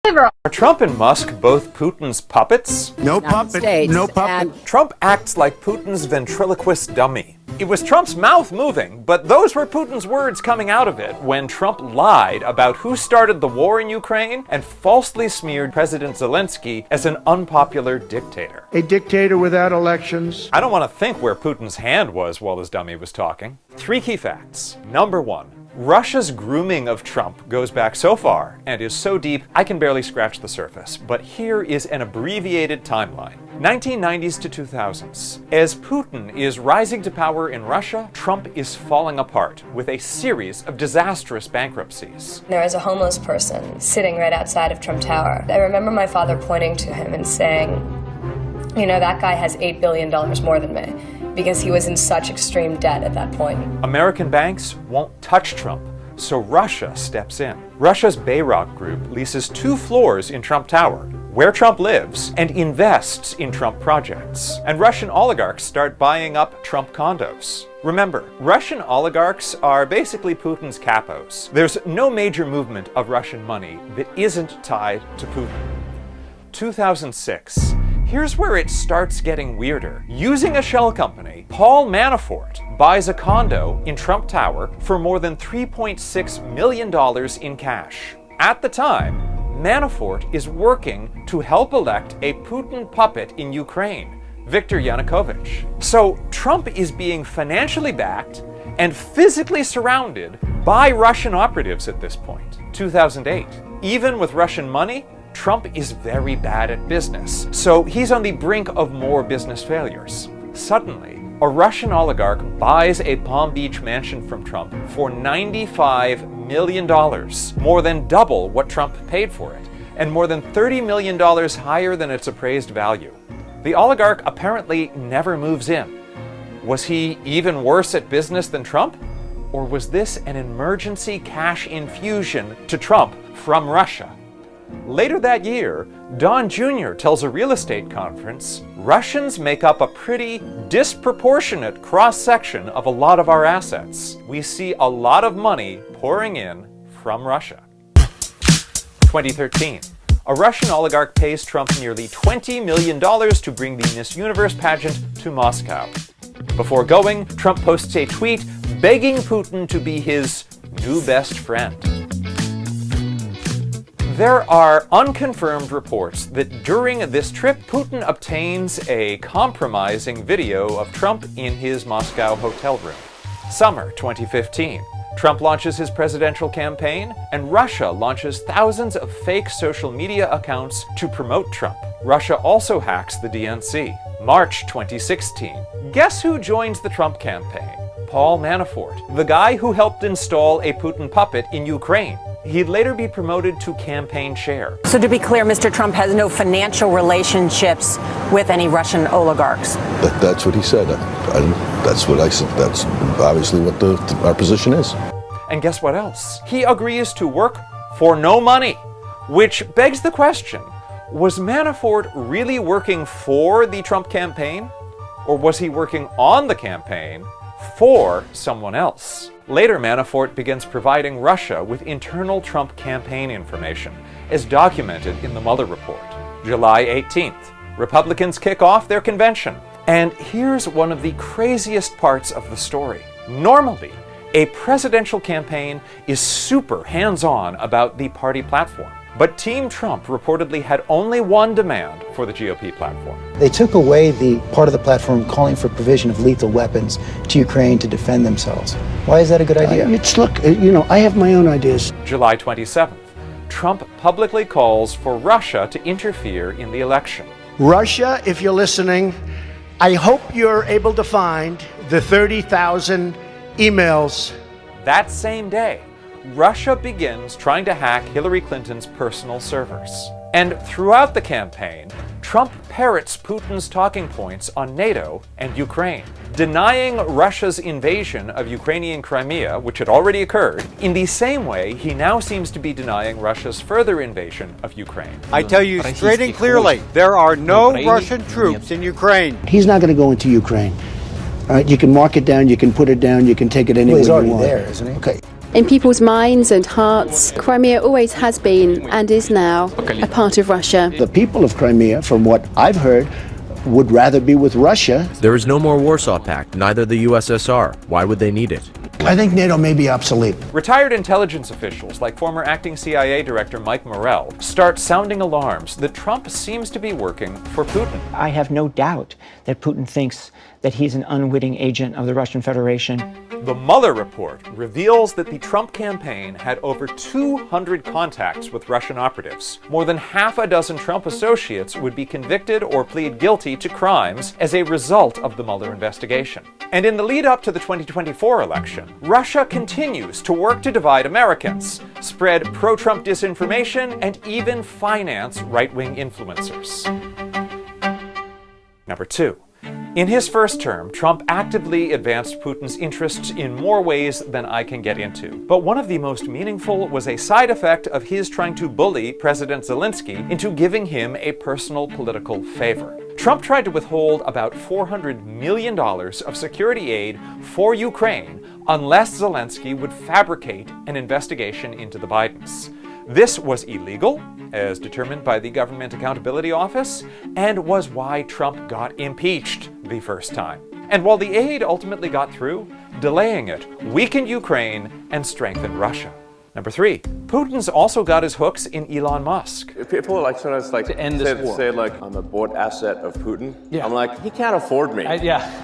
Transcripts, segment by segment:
Are Trump and Musk both Putin's puppets? No puppet, no puppet. Trump acts like Putin's ventriloquist dummy. It was Trump's mouth moving, but those were Putin's words coming out of it when Trump lied about who started the war in Ukraine and falsely smeared President Zelensky as an unpopular dictator. A dictator without elections. I don't want to think where Putin's hand was while this dummy was talking. 3 key facts. Number 1. Russia's grooming of Trump goes back so far and is so deep I can barely scratch the surface, but here is an abbreviated timeline. 1990s to 2000s. As Putin is rising to power in Russia, Trump is falling apart with a series of disastrous bankruptcies. There was a homeless person sitting right outside of Trump Tower. I remember my father pointing to him and saying, you know, that guy has $8 billion more than me, because he was in such extreme debt at that point. American banks won't touch Trump, so Russia steps in. Russia's Bayrock Group leases 2 floors in Trump Tower, where Trump lives, and invests in Trump projects. And Russian oligarchs start buying up Trump condos. Remember, Russian oligarchs are basically Putin's capos. There's no major movement of Russian money that isn't tied to Putin. 2006. Here's where it starts getting weirder. Using a shell company, Paul Manafort buys a condo in Trump Tower for more than $3.6 million in cash. At the time, Manafort is working to help elect a Putin puppet in Ukraine, Viktor Yanukovych. So Trump is being financially backed and physically surrounded by Russian operatives at this point. 2008. Even with Russian money, Trump is very bad at business, so he's on the brink of more business failures. Suddenly, a Russian oligarch buys a Palm Beach mansion from Trump for $95 million, more than double what Trump paid for it, and more than $30 million higher than its appraised value. The oligarch apparently never moves in. Was he even worse at business than Trump? Or was this an emergency cash infusion to Trump from Russia? Later that year, Don Jr. tells a real estate conference, Russians make up a pretty disproportionate cross-section of a lot of our assets. We see a lot of money pouring in from Russia. 2013. A Russian oligarch pays Trump nearly $20 million to bring the Miss Universe pageant to Moscow. Before going, Trump posts a tweet begging Putin to be his new best friend. There are unconfirmed reports that during this trip, Putin obtains a compromising video of Trump in his Moscow hotel room. Summer 2015. Trump launches his presidential campaign, and Russia launches thousands of fake social media accounts to promote Trump. Russia also hacks the DNC. March 2016. Guess who joins the Trump campaign? Paul Manafort, the guy who helped install a Putin puppet in Ukraine. He'd later be promoted to campaign chair. So to be clear, Mr. Trump has no financial relationships with any Russian oligarchs. That's what he said. That's what I said. That's obviously what our position is. And guess what else? He agrees to work for no money, which begs the question, was Manafort really working for the Trump campaign? Or was he working on the campaign for someone else? Later, Manafort begins providing Russia with internal Trump campaign information, as documented in the Mueller report. July 18th, Republicans kick off their convention. And here's one of the craziest parts of the story. Normally, a presidential campaign is super hands-on about the party platform. But Team Trump reportedly had only one demand for the GOP platform. They took away the part of the platform calling for provision of lethal weapons to Ukraine to defend themselves. Why is that a good idea? I have my own ideas. July 27th, Trump publicly calls for Russia to interfere in the election. Russia, if you're listening, I hope you're able to find the 30,000 emails. That same day, Russia begins trying to hack Hillary Clinton's personal servers. And throughout the campaign, Trump parrots Putin's talking points on NATO and Ukraine, denying Russia's invasion of Ukrainian Crimea, which had already occurred, in the same way he now seems to be denying Russia's further invasion of Ukraine. I tell you straight and clearly, there are no Russian troops in Ukraine. He's not going to go into Ukraine. All right, you can mark it down, you can put it down, you can take it anywhere you want. Well, he's already there, isn't he? Okay. In people's minds and hearts, Crimea always has been and is now a part of Russia. The people of Crimea, from what I've heard, would rather be with Russia. There is no more Warsaw Pact, neither the USSR. Why would they need it? I think NATO may be obsolete. Retired intelligence officials like former acting CIA director Mike Morell start sounding alarms that Trump seems to be working for Putin. I have no doubt that Putin thinks that he's an unwitting agent of the Russian Federation. The Mueller report reveals that the Trump campaign had over 200 contacts with Russian operatives. More than half a dozen Trump associates would be convicted or plead guilty to crimes as a result of the Mueller investigation. And in the lead up to the 2024 election, Russia continues to work to divide Americans, spread pro-Trump disinformation, and even finance right-wing influencers. Number 2. In his first term, Trump actively advanced Putin's interests in more ways than I can get into. But one of the most meaningful was a side effect of his trying to bully President Zelensky into giving him a personal political favor. Trump tried to withhold about $400 million of security aid for Ukraine unless Zelensky would fabricate an investigation into the Bidens. This was illegal, as determined by the Government Accountability Office, and was why Trump got impeached the first time. And while the aid ultimately got through, delaying it weakened Ukraine and strengthened Russia. Number 3, Putin's also got his hooks in Elon Musk. People like sometimes like to end this war. Say like I'm a bought asset of Putin. Yeah. I'm like, he can't afford me.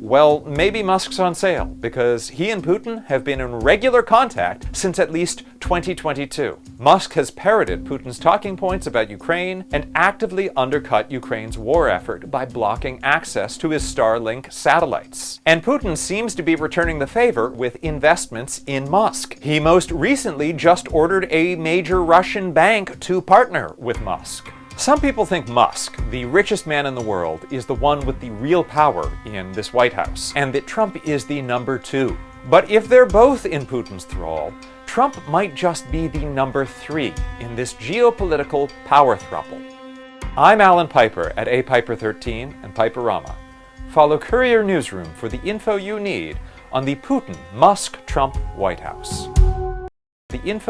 Well, maybe Musk's on sale because he and Putin have been in regular contact since at least 2022. Musk has parroted Putin's talking points about Ukraine and actively undercut Ukraine's war effort by blocking access to his Starlink satellites. And Putin seems to be returning the favor with investments in Musk. He most recently just ordered a major Russian bank to partner with Musk. Some people think Musk, the richest man in the world, is the one with the real power in this White House, and that Trump is the number 2. But if they're both in Putin's thrall, Trump might just be the number 3 in this geopolitical power throuple. I'm Alan Piper at apiper13 and Piperama. Follow Courier Newsroom for the info you need on the Putin-Musk-Trump White House. The info